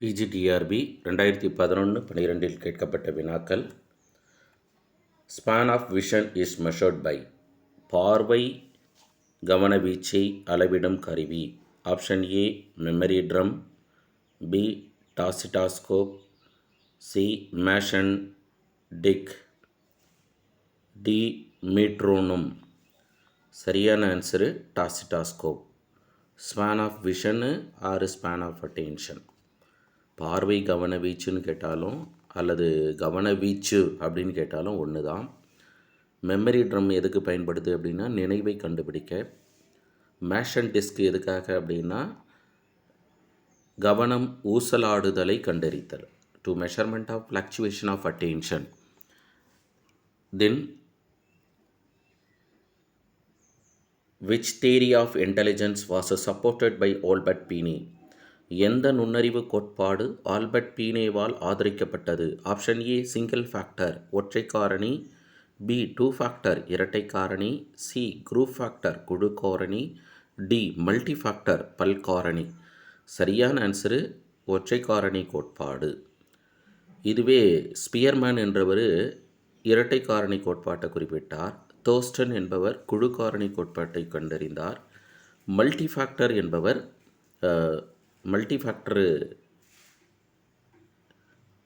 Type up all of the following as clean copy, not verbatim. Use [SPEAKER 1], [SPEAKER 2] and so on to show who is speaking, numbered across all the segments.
[SPEAKER 1] PGTRB 2011-12 கேட்கப்பட்ட வினாக்கள். Span of vision is measured by. பார்வை கவனவீச்சை அளவிடும் கருவி. Option A memory drum, B tachistoscope, C Masson disc, D metronome. சரியான answer tachistoscope. Span of vision or span of attention. பார்வை கவனவீச்சுன்னு கேட்டாலும் அல்லது கவனவீச்சு அப்படின்னு கேட்டாலும் ஒன்று தான். மெமரி ட்ரம் எதுக்கு பயன்படுது அப்படின்னா நினைவை கண்டுபிடிக்க. மேஷன் டிஸ்க் எதுக்காக அப்படின்னா கவனம் ஊசலாடுதலை கண்டறித்தல், to measurement of fluctuation of attention. Then which theory of intelligence was supported by Albert Pini? எந்த நுண்ணறிவு கோட்பாடு ஆல்பர்ட் பீனேவால் ஆதரிக்கப்பட்டது? ஆப்ஷன் ஏ சிங்கிள் ஃபேக்டர் ஒற்றை காரணி, பி டூ ஃபேக்டர் இரட்டை காரணி, சி குரூப் ஃபேக்டர் குழு காரணி, டி மல்டி ஃபேக்டர் பல்காரணி. சரியான ஆன்சரு ஒற்றை காரணி கோட்பாடு. இதுவே ஸ்பியர்மேன் என்றவர் இரட்டை காரணி கோட்பாட்டை குறிப்பிட்டார். தோஸ்டன் என்பவர் குழு காரணி கோட்பாட்டை கண்டறிந்தார். மல்டிஃபேக்டர் என்பவர் மல்டிஃபேக்டர்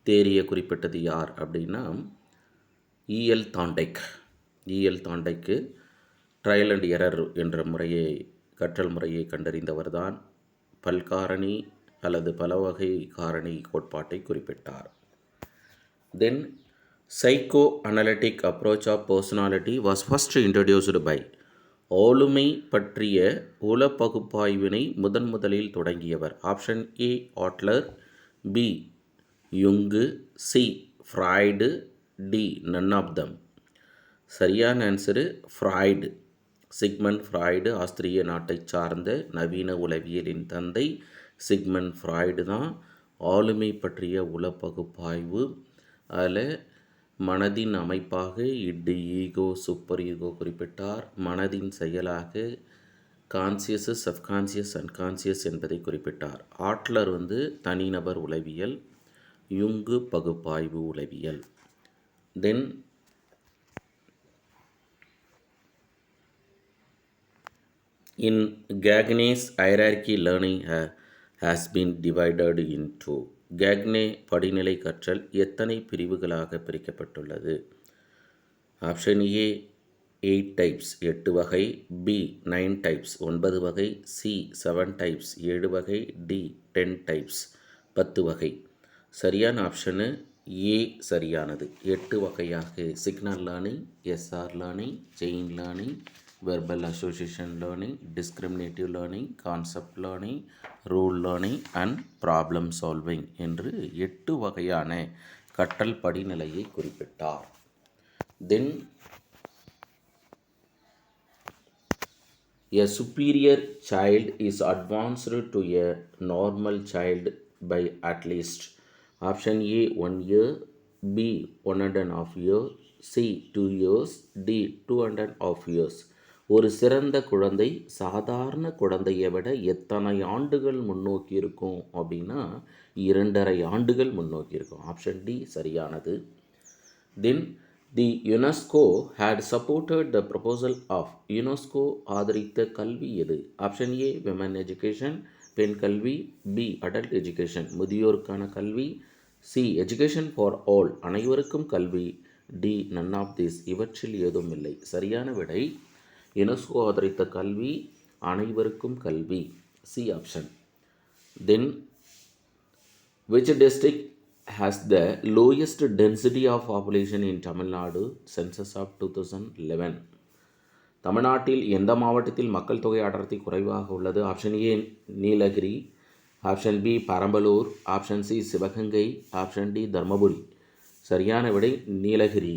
[SPEAKER 1] தேரியை குறிப்பிட்டது யார் அப்படின்னா இஎல் தாண்டைக். இஎல் தாண்டைக்கு ட்ரையல் அண்ட் எரர் என்ற கற்றல் முறையை கண்டறிந்தவர் தான் பல்காரணி அல்லது பல வகை காரணி கோட்பாட்டை குறிப்பிட்டார். Then psycho analytic approach of personality was first introduced by. ஆளுமை பற்றிய உள பகுப்பாய்வினை முதலில் தொடங்கியவர். Option A Adler, B Jung, C Freud, D none of them. சரியான ஆன்சரு ஃப்ராய்டு. சிக்மண்ட் ஃப்ராய்டு ஆஸ்திரிய நாட்டை சார்ந்த நவீன உளவியலின் தந்தை சிக்மண்ட் ஃப்ராய்டு தான் ஆளுமை பற்றிய உள பகுப்பாய்வு. அதில் மனதின் அமைப்பாக இட்டு, ஈகோ, சூப்பர் ஈகோ குறிப்பிட்டார். மனதின் செயலாக கான்சியஸ், சப்கான்சியஸ், அன்கான்சியஸ் என்பதை குறிப்பிட்டார். ஆட்லர் தனிநபர் உளவியல், யுங்கு பகுப்பாய்வு உளவியல். Then in Gagne's hierarchy learning has been divided into. Gagne படிநிலை கற்றல் எத்தனை பிரிவுகளாக பிரிக்கப்பட்டுள்ளது? ஆப்ஷன் ஏ 8 டைப்ஸ் 8 வகை, பி 9 டைப்ஸ் 9 வகை, சி 7 டைப்ஸ் 7 வகை, டி 10 டைப்ஸ் 10 வகை. சரியான ஆப்ஷனு ஏ சரியானது. 8 வகையாக signal learning, SR learning, chain learning, verbal association learning, discriminative learning, concept learning, rule learning and problem solving என்று 8 வகையான கற்றல் படிநிலையை குறிப்பிட்டார். தென் a superior child is advanced to a normal child by at least. Option A 1 year, B 1.5 year, C 2 years, D 2.5 years. ஒரு சிறந்த குழந்தை சாதாரண குழந்தையை விட எத்தனை ஆண்டுகள் முன்னோக்கி இருக்கும் அப்படின்னா 2.5 ஆண்டுகள் முன்னோக்கி இருக்கும். ஆப்ஷன் டி சரியானது. Then the UNESCO had supported the proposal of. UNESCO ஆதரித்த கல்வி எது? ஆப்ஷன் ஏ விமன் எஜுகேஷன் பெண் கல்வி, பி அடல்ட் எஜுகேஷன் முதியோருக்கான கல்வி, சி எஜுகேஷன் ஃபார் ஆல் அனைவருக்கும் கல்வி, டி நன் ஆஃப் திஸ் இவற்றில் ஏதும் இல்லை. சரியான விடை யுனெஸ்கோ ஆதரித்த கல்வி அனைவருக்கும் கல்வி, C option. Then which district has the lowest density of population in Tamil Nadu census of 2011? தமிழ்நாட்டில் எந்த மாவட்டத்தில் மக்கள் தொகை அடர்த்தி குறைவாக உள்ளது? Option A Nilgiri, option B Perambalur, option C Sivaganga, option D Dharmapuri. சரியான விடை நீலகிரி.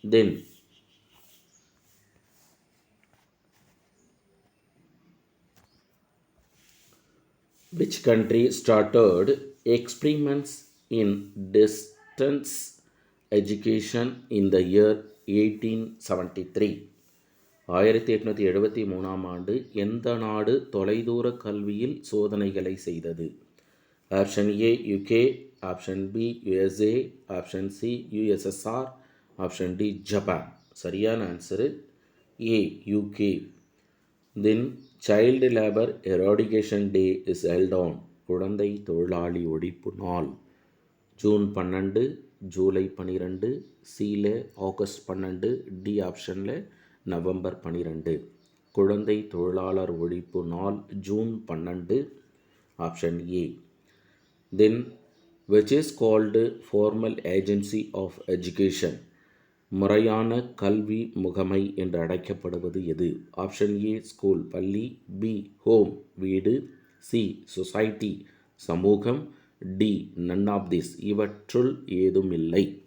[SPEAKER 1] தென் which country started experiments in distance education in the year 1873? 1873 ஆண்டு எந்த நாடு தொலைதூர கல்வியில் சோதனைகளை செய்தது? Option A UK, option B USA, option C USSR, option D Japan. சரியான answer A UK. Then child labour eradication day is held on. குழந்தை தொழிலாளி ஒழிப்பு நாள் ஜூன் 12, ஜூலை 12, சியில் ஆகஸ்ட் 12, டி ஆப்ஷனில் நவம்பர் 12. குழந்தை தொழிலாளர் ஒழிப்பு நாள் June 12, option A. Then which is called formal agency of education. முறையான கல்வி முகமை என்று அழைக்கப்படுவது எது? ஆப்ஷன் ஏ ஸ்கூல் பள்ளி, பி ஹோம் வீடு, சி சொசைட்டி சமூகம், டி நன் ஆஃப் திஸ் இவற்றுள் ஏதும் இல்லை.